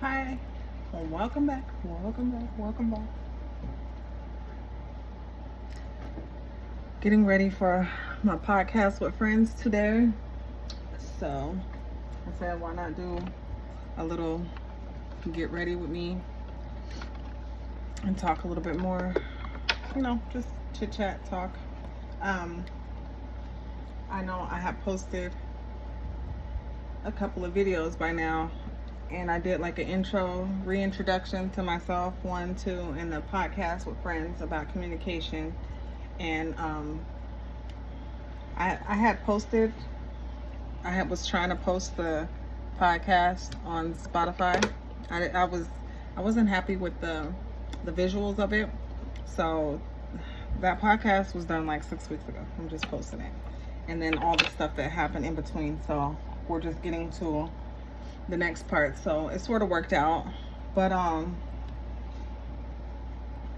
Hi, and welcome back. Welcome back. Welcome back. Getting ready for my podcast with friends today. So I said, why not do a little get ready with me and talk a little bit more, just chit chat, talk. Um, I know I have posted a couple of videos by now, and I did like an reintroduction to myself, 1, 2, and the podcast with friends about communication. And I had posted, was trying to post the podcast on Spotify. I wasn't happy with the visuals of it, so that podcast was done like 6 weeks ago. I'm just posting it, and then all the stuff that happened in between. So we're just getting to the next part. So it sort of worked out, but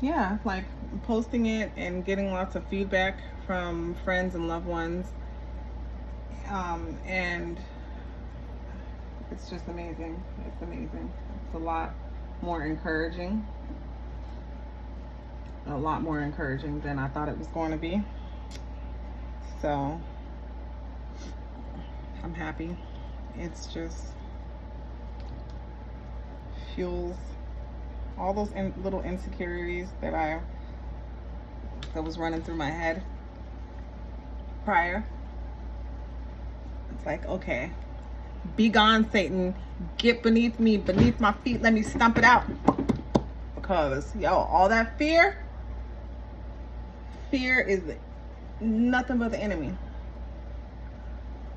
yeah, like posting it and getting lots of feedback from friends and loved ones, and it's just amazing. It's amazing. It's a lot more encouraging than I thought it was going to be. So I'm happy. It's just fuels all those little insecurities that was running through my head prior. It's like, okay, be gone, Satan. Get beneath me, beneath my feet. Let me stomp it out. Because, all that fear is nothing but the enemy.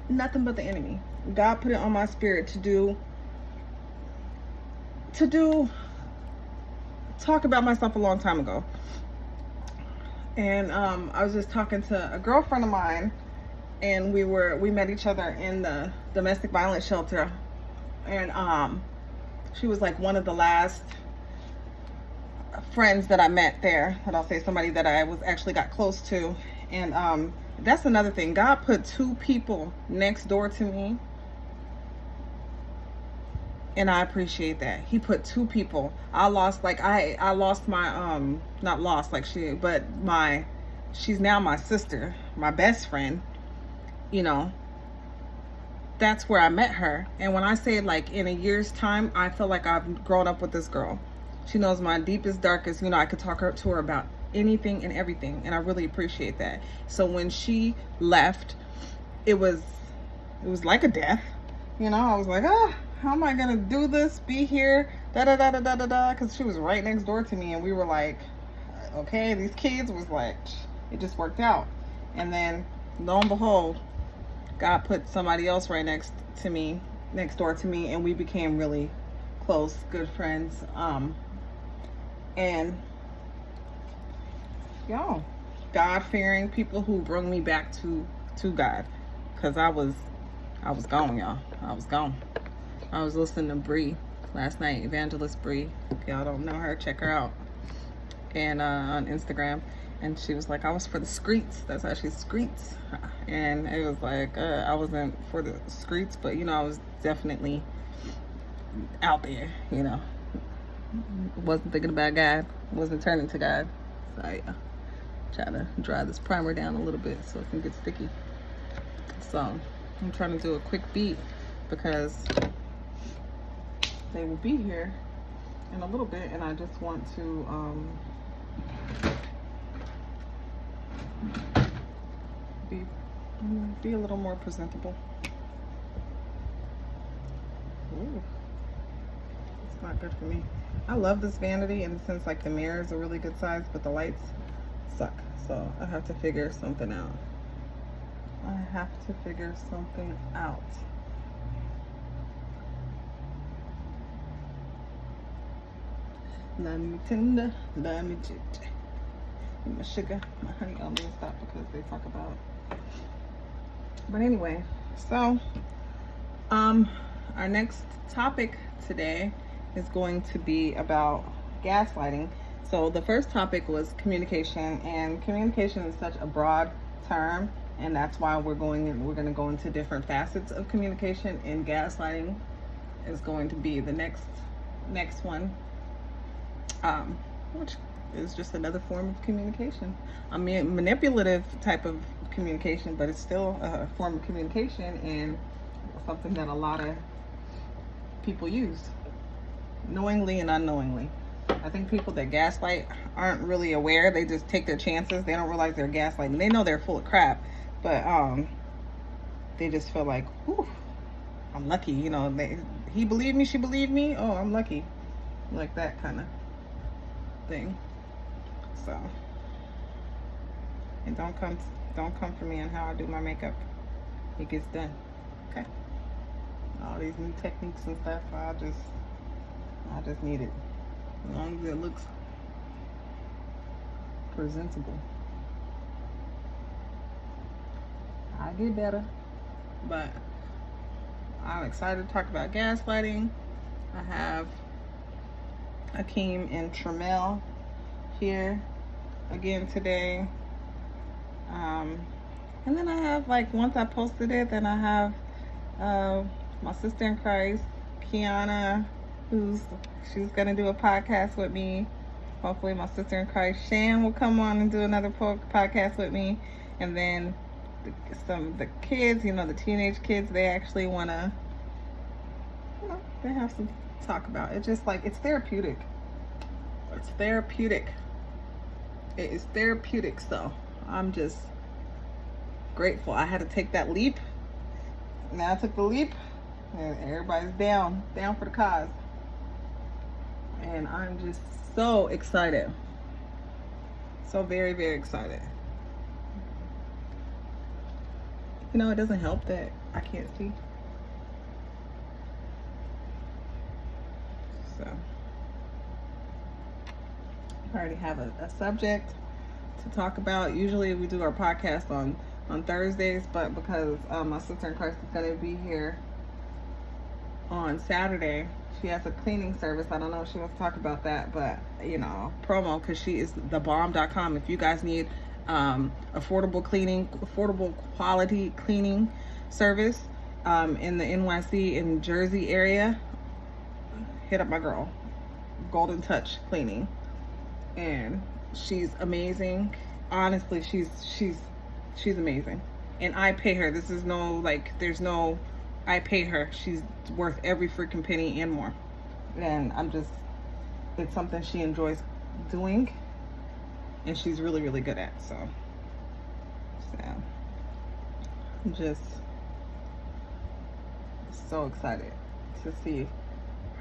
Nothing but the enemy. God put it on my spirit to talk about myself a long time ago. And I was just talking to a girlfriend of mine, and we met each other in the domestic violence shelter, and she was like one of the last friends that I met there, that I'll say, somebody that I was actually got close to. And that's another thing. God put 2 people next door to me, and I appreciate that. He put 2 people. I lost my not lost like she's now my sister, my best friend. That's where I met her. And when I say like in a year's time, I feel like I've grown up with this girl. She knows my deepest, darkest, I could talk to her about anything and everything, and I really appreciate that. So when she left, it was like a death. I was like, how am I gonna do this, be here, because she was right next door to me, and we were like, okay, these kids was like, it just worked out. And then lo and behold, God put somebody else right next door to me, and we became really close, good friends. And God-fearing people who bring me back to God, because I was gone, y'all. I was gone. I was listening to Bree last night, Evangelist Bree. If y'all don't know her, check her out. And on Instagram. And she was like, I was for the streets. That's how she screets. And it was like, I wasn't for the streets, but I was definitely out there, Wasn't thinking about God. Wasn't turning to God. So yeah. Try to dry this primer down a little bit so it can get sticky. So I'm trying to do a quick beat because they will be here in a little bit, and I just want to be a little more presentable. Ooh, it's not good for me. I love this vanity in the sense like the mirror is a really good size, but the lights suck. So I have to figure something out. Love me tender, love me ginger. My sugar, my honey, I'm gonna stop because they talk about. But anyway, so our next topic today is going to be about gaslighting. So the first topic was communication, and communication is such a broad term, and that's why we're going to go into different facets of communication, and gaslighting is going to be the next next one, which is just another form of communication. I mean, manipulative type of communication, but it's still a form of communication and something that a lot of people use, knowingly and unknowingly. I think people that gaslight aren't really aware. They just take their chances. They don't realize they're gaslighting. They know they're full of crap, but they just feel like, whew, I'm lucky. You know, he believed me, she believed me. Oh, I'm lucky. Like that kind of thing. So, and don't come for me on how I do my makeup. It gets done. Okay. All these new techniques and stuff, I just need it. As long as it looks presentable. I get better. But I'm excited to talk about gaslighting. I have Akeem and Tramel here again today. And then I have, like, once I posted it, then I have my sister in Christ, Kiana, she's gonna do a podcast with me. Hopefully my sister in Christ, Shan, will come on and do another podcast with me. And then some of the kids, you know, the teenage kids, they actually want to, you know, they have some to talk about. It's just like, it's therapeutic. It's therapeutic. It is therapeutic. So I'm just grateful I had to take that leap. Now I took the leap and everybody's down for the cause. And I'm just so excited. So very, very excited. You know, it doesn't help that I can't see. So, I already have a subject to talk about. Usually we do our podcast on Thursdays, but because my sister in Christ is going to be here on Saturday, she has a cleaning service. I don't know if she wants to talk about that, but, you know, promo, because she is thebomb.com. If you guys need affordable quality cleaning service in the NYC and Jersey area, hit up my girl, Golden Touch Cleaning. And she's amazing. Honestly, she's amazing. And I pay her. This is no, like, I pay her. She's worth every freaking penny and more. And it's something she enjoys doing. And she's really, really good at. So I'm just so excited to see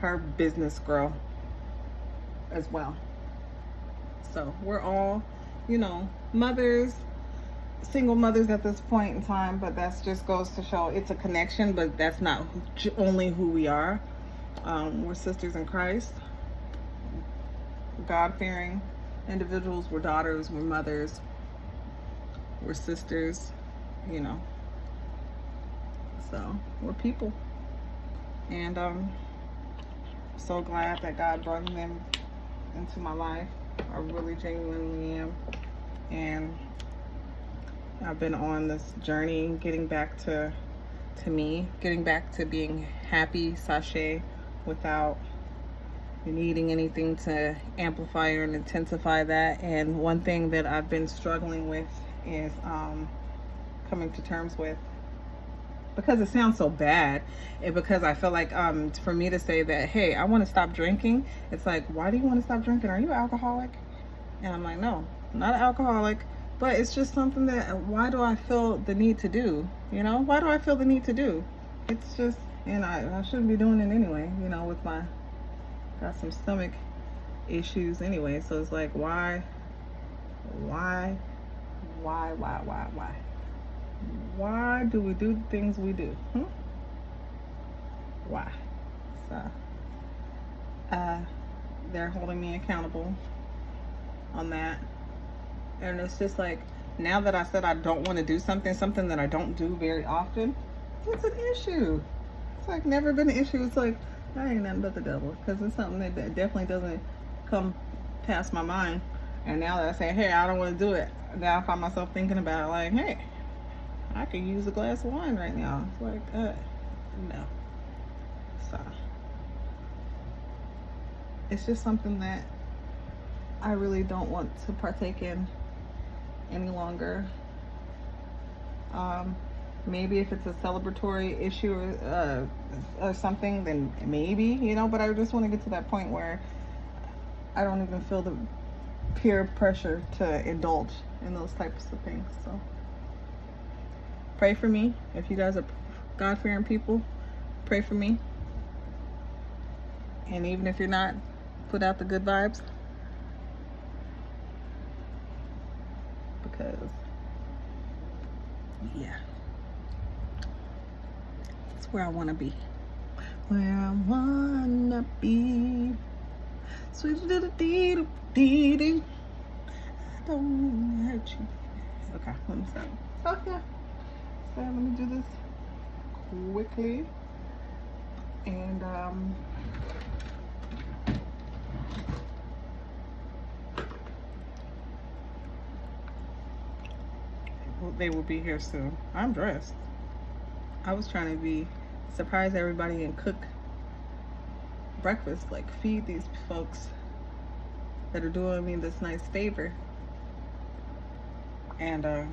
her business grow as well. So we're all, you know, mothers, single mothers at this point in time, but that just goes to show it's a connection, but that's not only who we are. We're sisters in Christ, God-fearing individuals. We're daughters, we're mothers, we're sisters, you know. So we're people. And I'm so glad that God brought them into my life. I really genuinely am. And I've been on this journey getting back to me, getting back to being happy, sachet, without needing anything to amplify or intensify that. And one thing that I've been struggling with is coming to terms with, because it sounds so bad, and because I feel like for me to say that, hey, I want to stop drinking, it's like, why do you want to stop drinking? Are you an alcoholic? And I'm like, no, I'm not an alcoholic, but it's just something that, why do I feel the need to do? You know, why do I feel the need to do? It's just, and I shouldn't be doing it anyway, you know, with got some stomach issues anyway, so it's like, why do we do the things we do? Why? So they're holding me accountable on that, and it's just like, now that I said I don't want to do something that I don't do very often, it's an issue. It's like never been an issue. It's like, I ain't nothing but the devil, because it's something that definitely doesn't come past my mind. And now that I say, hey, I don't want to do it, now I find myself thinking about it, like, hey, I could use a glass of wine right now. It's like, no. So it's just something that I really don't want to partake in any longer. Maybe if it's a celebratory issue or something, then maybe, you know, but I just want to get to that point where I don't even feel the peer pressure to indulge in those types of things. So pray for me. If you guys are God-fearing people, pray for me. And even if you're not, put out the good vibes. Because, yeah, that's where I want to be. Where I want to be. Sweet little dee dee dee. I don't want to hurt you. Okay, let me stop. Oh, yeah. So let me do this quickly. And, they will be here soon. I'm dressed. I was trying to surprise everybody and cook breakfast, like feed these folks that are doing me this nice favor. And yeah,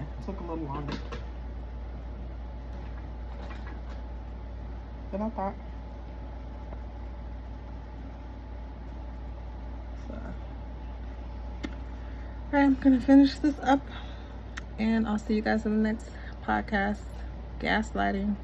it took a little longer than I thought. So, alright, I'm gonna finish this up, and I'll see you guys in the next podcast. Gaslighting.